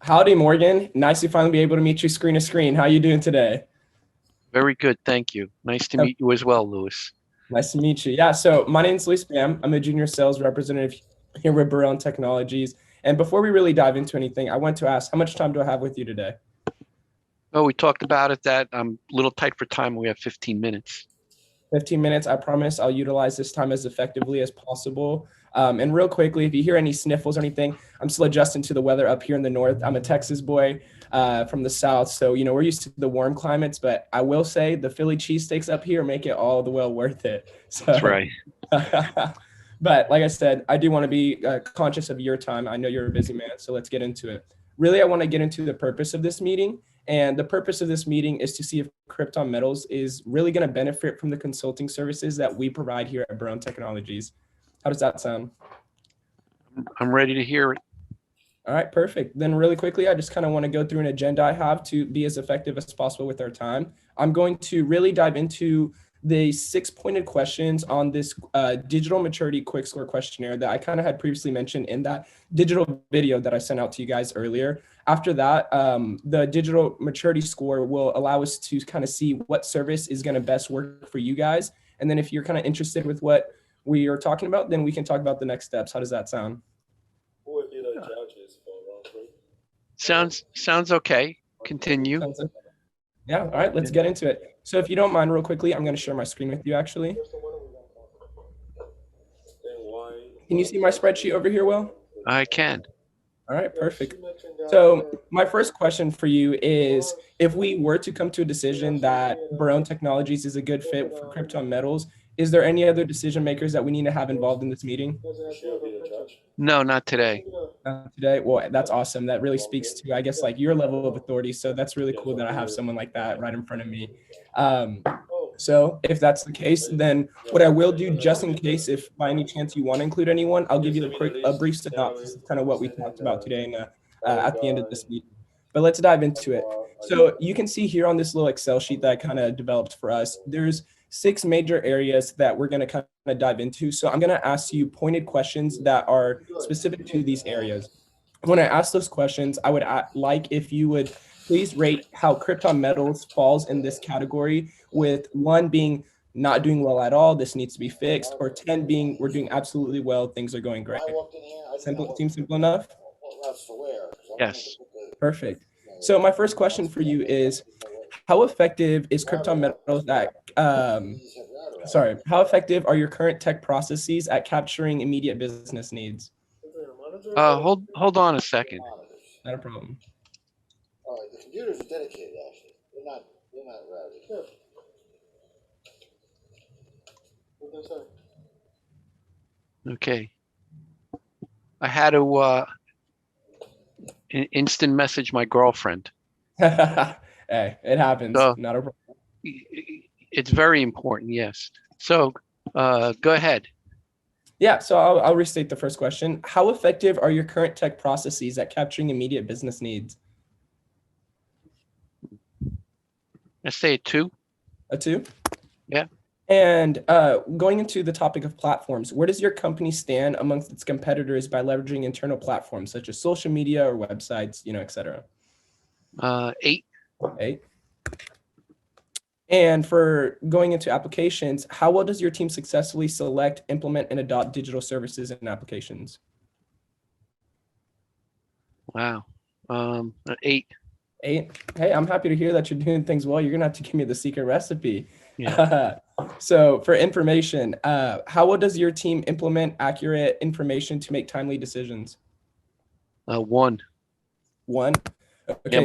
Howdy, Morgan. Nice to finally be able to meet you screen to screen. How you doing today? Very good, thank you. Nice to Oh, meet you as well, Lewis. nice to meet you. Yeah, so my name is Luis Bam. I'm a junior sales representative here with Berrie Technologies. And before we really dive into anything, I want to ask, how much time do I have with you today? Oh, we talked about it that I'm a little tight for time. We have 15 minutes. 15 minutes. I promise I'll utilize this time as effectively as possible. And real quickly, if you hear any sniffles or anything, I'm still adjusting to the weather up here in the north. I'm a Texas boy from the south. So, we're used to the warm climates, but I will say the Philly cheesesteaks up here make it all the well worth it. That's So, right. but like I said, I do want to be conscious of your time. I know you're a busy man, so let's get into it. Really, I want to get into the purpose of this meeting. And the purpose of this meeting is to see if Krypton Metals is really going to benefit from the consulting services that we provide here at Brown Technologies. How does that sound? I'm ready to hear it. All right, perfect. Then really quickly, I just kind of want to go through an agenda I have to be as effective as possible with our time. I'm going to really dive into the 6-pointed questions on this digital maturity quick score questionnaire that I kind of had previously mentioned in that digital video that I sent out to you guys earlier. After that, the digital maturity score will allow us to kind of see what service is going to best work for you guys. And then if you're kind of interested with what we are talking about, then we can talk about the next steps. How does that sound? Who would be the judges for round three? Sounds okay. Continue. Sounds like, yeah, all right, let's get into it. So if you don't mind, real quickly, I'm going to share my screen with you, actually. Then why? Can you see my spreadsheet over here, Will? I can. All right, perfect. So my first question for you is, if we were to come to a decision that Barone Technologies is a good fit for Krypton Metals, is there any other decision makers that we need to have involved in this meeting She'll be the judge. No, not today. today? Well, that's awesome. That really speaks to, I guess, like your level of authority. So that's really cool that I have someone like that right in front of me. So if that's the case, then what I will do, just in case, if by any chance you want to include anyone, I'll give you a brief synopsis of kind of what we talked about today at the end of this meeting. But let's dive into it. So you can see here on this little Excel sheet that I kind of developed for us, there's 6 major areas that we're going to kind of dive into. So I'm going to ask you pointed questions that are specific to these areas. When I ask those questions, I would like if you would please rate how Krypton Metals falls in this category, with 1 being not doing well at all, this needs to be fixed, or 10 being we're doing absolutely well, things are going great. Seems simple enough? Yes. Perfect. So my first question for you is, how effective is Krypton Metals at, how effective are your current tech processes at capturing immediate business needs? Hold on a second. Not a problem. All right, the computers are dedicated, actually. They're not routed. Okay. I had to instant message my girlfriend. Hey, it happens. So Not a problem. it's very important, yes. So go ahead. Yeah, so I'll restate the first question. How effective are your current tech processes at capturing immediate business needs? Let's say a 2. A 2? Yeah. And going into the topic of platforms, where does your company stand amongst its competitors by leveraging internal platforms such as social media or websites, et cetera? 8. 8. And for going into applications, how well does your team successfully select, implement, and adopt digital services and applications? Wow. 8. 8. Hey, I'm happy to hear that you're doing things well. You're gonna have to give me the secret recipe. Yeah. So for information, how well does your team implement accurate information to make timely decisions? 1. 1. Yeah, Okay,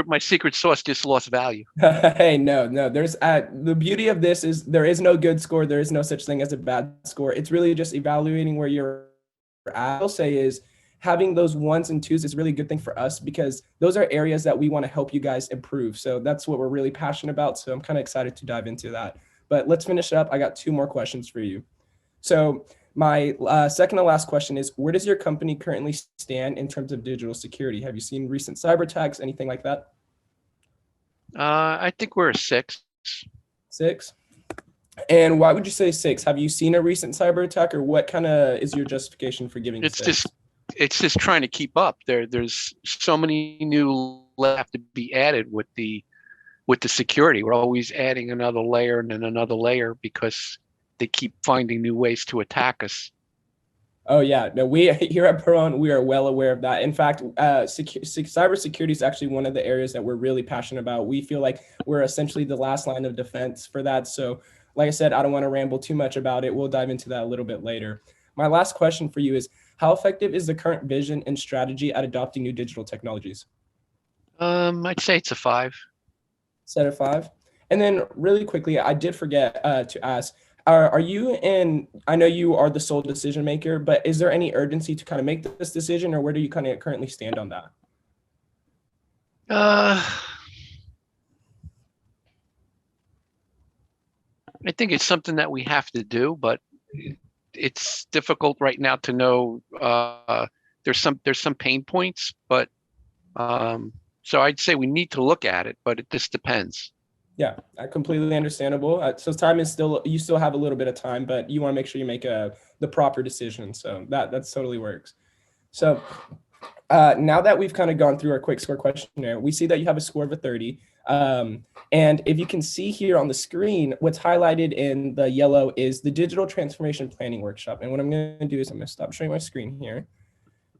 my secret sauce just lost value. Hey, no. There's the beauty of this is there is no good score. There is no such thing as a bad score. It's really just evaluating where you're at. I'll say is having those 1s and 2s is really a good thing for us, because those are areas that we want to help you guys improve. So that's what we're really passionate about. So I'm kind of excited to dive into that. But let's finish up. I got 2 more questions for you. So my second to last question is, where does your company currently stand in terms of digital security? Have you seen recent cyber attacks, anything like that? I think we're a 6. 6? And why would you say 6? Have you seen a recent cyber attack, or what kind of is your justification for giving It's 6? just it's just trying to keep up. There's so many new have to be added with the security. We're always adding another layer and then another layer because they keep finding new ways to attack us. Oh yeah, no, we here at Peron, we are well aware of that. In fact, cybersecurity is actually one of the areas that we're really passionate about. We feel like we're essentially the last line of defense for that. So, like I said, I don't want to ramble too much about it. We'll dive into that a little bit later. My last question for you is, how effective is the current vision and strategy at adopting new digital technologies? I'd say it's a 5. Set of 5. And then really quickly, I did forget to ask, are you in, I know you are the sole decision maker, but is there any urgency to kind of make this decision, or where do you kind of currently stand on that? I think it's something that we have to do, but it's difficult right now to know. There's some pain points, but so I'd say we need to look at it, but it just depends. Yeah, completely understandable. So time is still, you still have a little bit of time, but you want to make sure you make the proper decision. So that's totally works. So now that we've kind of gone through our quick score questionnaire, we see that you have a score of a 30. And if you can see here on the screen, what's highlighted in the yellow is the Digital Transformation Planning Workshop. And what I'm going to do is I'm going to stop sharing my screen here.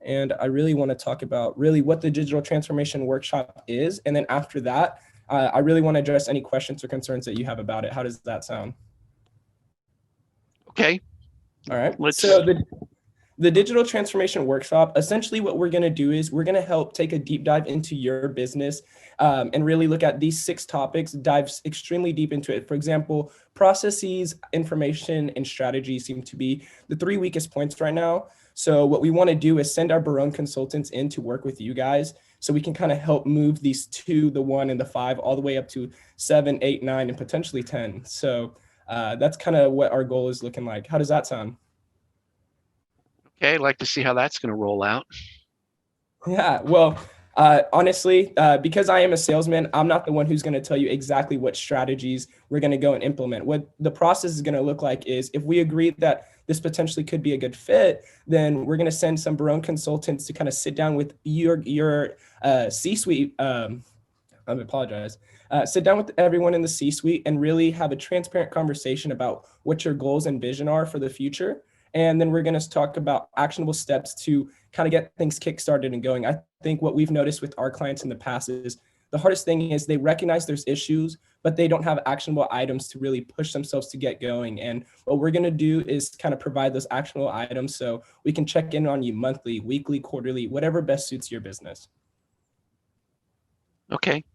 And I really want to talk about really what the Digital Transformation Workshop is. And then after that, I really want to address any questions or concerns that you have about it. How does that sound? Okay. All right. So the Digital Transformation Workshop, essentially what we're going to do is we're going to help take a deep dive into your business and really look at these 6 topics, dive extremely deep into it. For example, processes, information, and strategy seem to be the 3 weakest points right now. So what we want to do is send our Barone consultants in to work with you guys so we can kind of help move these 2, the 1 and the 5, all the way up to 7, 8, 9, and potentially 10. So that's kind of what our goal is looking like. How does that sound? Okay, I'd like to see how that's going to roll out. Yeah, well, honestly, because I am a salesman, I'm not the one who's going to tell you exactly what strategies we're going to go and implement. What the process is going to look like is if we agree that this potentially could be a good fit, then we're going to send some Barone consultants to kind of sit down with your C-suite. I apologize. Sit down with everyone in the C-suite and really have a transparent conversation about what your goals and vision are for the future. And then we're going to talk about actionable steps to kind of get things kickstarted and going. I think what we've noticed with our clients in the past is the hardest thing is they recognize there's issues, but they don't have actionable items to really push themselves to get going. And what we're going to do is kind of provide those actionable items so we can check in on you monthly, weekly, quarterly, whatever best suits your business. Okay.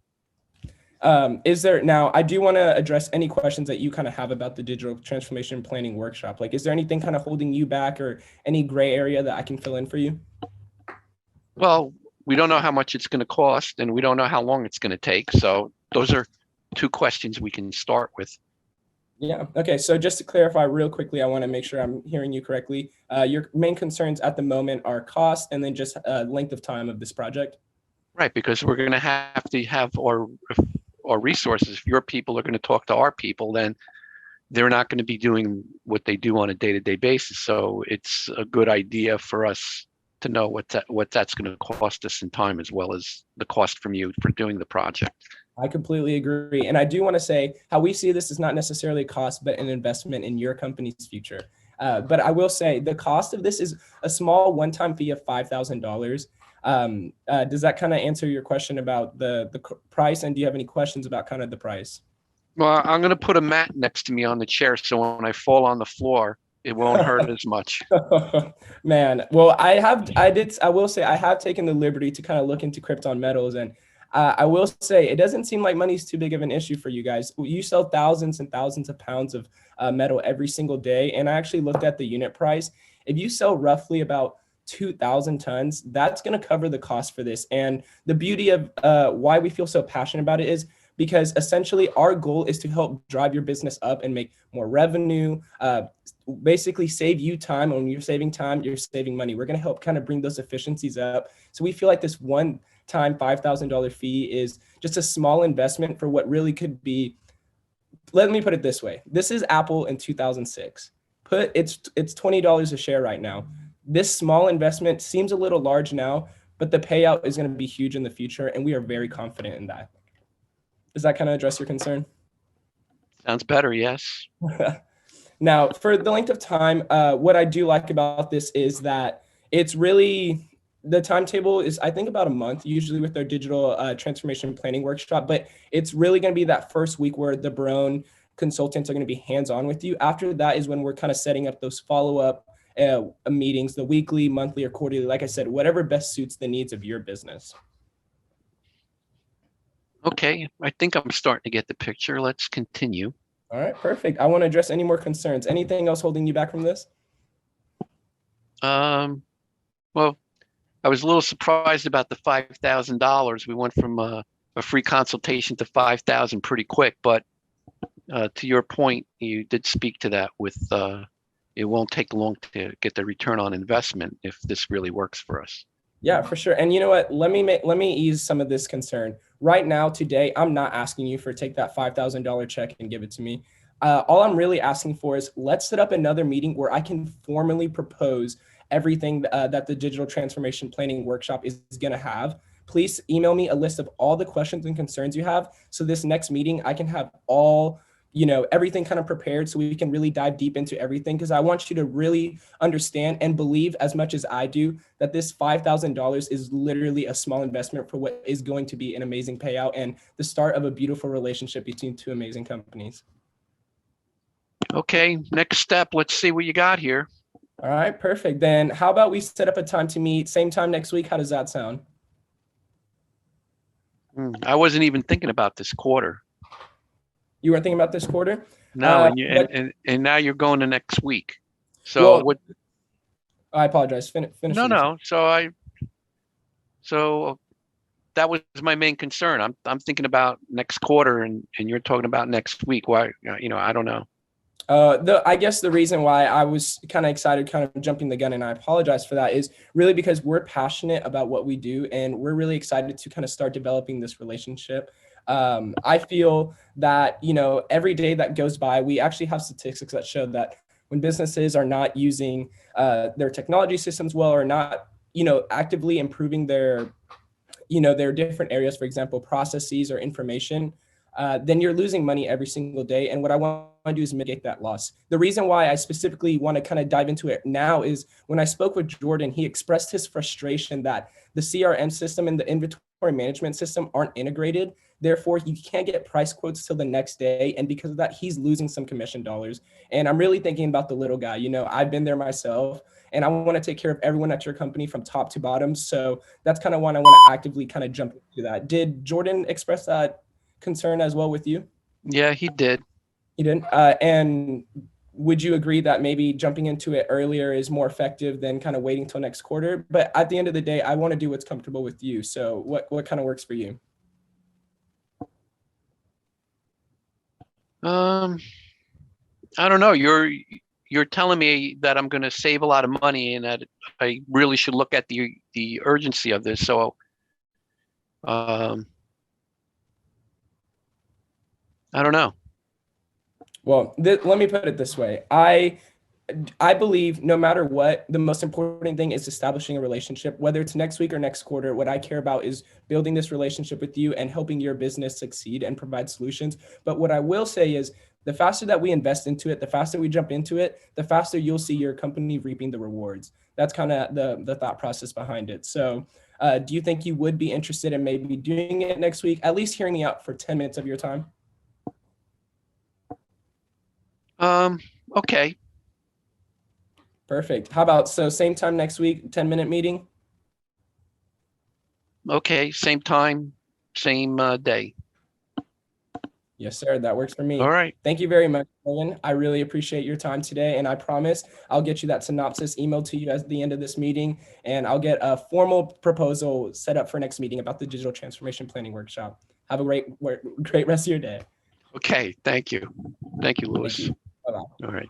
Now, I do want to address any questions that you kind of have about the Digital Transformation Planning Workshop. Like, is there anything kind of holding you back or any gray area that I can fill in for you? Well, we don't know how much it's going to cost and we don't know how long it's going to take. So those are 2 questions we can start with. Yeah. Okay. So just to clarify real quickly, I want to make sure I'm hearing you correctly. Your main concerns at the moment are cost and then just length of time of this project. Right, because we're going to have our resources. If your people are going to talk to our people, then they're not going to be doing what they do on a day-to-day basis. So it's a good idea for us to know what that's going to cost us in time, as well as the cost from you for doing the project. I completely agree. And I do want to say how we see this is not necessarily a cost, but an investment in your company's future. But I will say the cost of this is a small one-time fee of $5,000. Does that kind of answer your question about the price? And do you have any questions about kind of the price? Well, I'm going to put a mat next to me on the chair, so when I fall on the floor, it won't hurt as much. Man, well, I will say I have taken the liberty to kind of look into Krypton metals, and I will say it doesn't seem like money's too big of an issue for you guys. You sell thousands and thousands of pounds of metal every single day, and I actually looked at the unit price. If you sell roughly about 2,000 tons, that's going to cover the cost for this. And the beauty of why we feel so passionate about it is because essentially our goal is to help drive your business up and make more revenue, basically save you time. When you're saving time, you're saving money. We're going to help kind of bring those efficiencies up. So we feel like this one-time $5,000 fee is just a small investment for what really could be. Let me put it this way. This is Apple in 2006. It's $20 a share right now. this small investment seems a little large now, but the payout is going to be huge in the future, and we are very confident in that. Does that kind of address your concern? Sounds better, yes. Now, for the length of time, what I do like about this is that it's really, the timetable is, I think, about a month, usually with their digital transformation planning workshop, but it's really going to be that first week where the Barone consultants are going to be hands-on with you. After that is when we're kind of setting up those follow-up meetings, the weekly, monthly, or quarterly, like I said, whatever best suits the needs of your business. Okay, I think I'm starting to get the picture. Let's continue. All right, perfect. I want to address any more concerns. Anything else holding you back from this? Well, I was a little surprised about the $5,000. We went from a free consultation to 5,000 pretty quick, but to your point, you did speak to that with it won't take long to get the return on investment if this really works for us. Yeah, for sure. And you know what? Let me ease some of this concern. Right now, today, I'm not asking you for take that $5,000 check and give it to me. All I'm really asking for is let's set up another meeting where I can formally propose everything that the digital transformation planning workshop is going to have. Please email me a list of all the questions and concerns you have. So this next meeting, I can have all, everything kind of prepared so we can really dive deep into everything. Because I want you to really understand and believe as much as I do that this $5,000 is literally a small investment for what is going to be an amazing payout and the start of a beautiful relationship between two amazing companies. Okay, next step. Let's see what you got here. All right, perfect. Then how about we set up a time to meet, same time next week? How does that sound? I wasn't even thinking about this quarter. You weren't thinking about this quarter? No, and now you're going to next week. So well, what? I apologize. Finish. No. So that was my main concern. I'm thinking about next quarter, and you're talking about next week. Why? I don't know. I guess the reason why I was kind of excited, kind of jumping the gun, and I apologize for that, is really because we're passionate about what we do, and we're really excited to kind of start developing this relationship. I feel that, every day that goes by, we actually have statistics that show that when businesses are not using their technology systems well, or not, actively improving their different areas, for example, processes or information, then you're losing money every single day. And what I want to do is mitigate that loss. The reason why I specifically want to kind of dive into it now is when I spoke with Jordan, he expressed his frustration that the CRM system and the inventory management system aren't integrated. Therefore, you can't get price quotes till the next day. And because of that, he's losing some commission dollars. And I'm really thinking about the little guy. I've been there myself, and I want to take care of everyone at your company from top to bottom. So that's kind of why I want to actively kind of jump into that. Did Jordan express that concern as well with you? Yeah, he did. He did. And would you agree that maybe jumping into it earlier is more effective than kind of waiting till next quarter? But at the end of the day, I want to do what's comfortable with you. So what kind of works for you? I don't know. You're telling me that I'm going to save a lot of money and that I really should look at the urgency of this. So, I don't know. Well, let me put it this way. I believe no matter what, the most important thing is establishing a relationship, whether it's next week or next quarter. What I care about is building this relationship with you and helping your business succeed and provide solutions. But what I will say is the faster that we invest into it, the faster we jump into it, the faster you'll see your company reaping the rewards. That's kind of the thought process behind it. So do you think you would be interested in maybe doing it next week, at least hearing me out for 10 minutes of your time? Okay. Perfect. How about, so same time next week, 10-minute meeting? Okay. Same time, same day. Yes, sir. That works for me. All right. Thank you very much, Owen. I really appreciate your time today. And I promise I'll get you that synopsis emailed to you at the end of this meeting. And I'll get a formal proposal set up for next meeting about the digital transformation planning workshop. Have a great rest of your day. Okay. Thank you. Thank you, Louis. Thank you. Bye-bye. All right.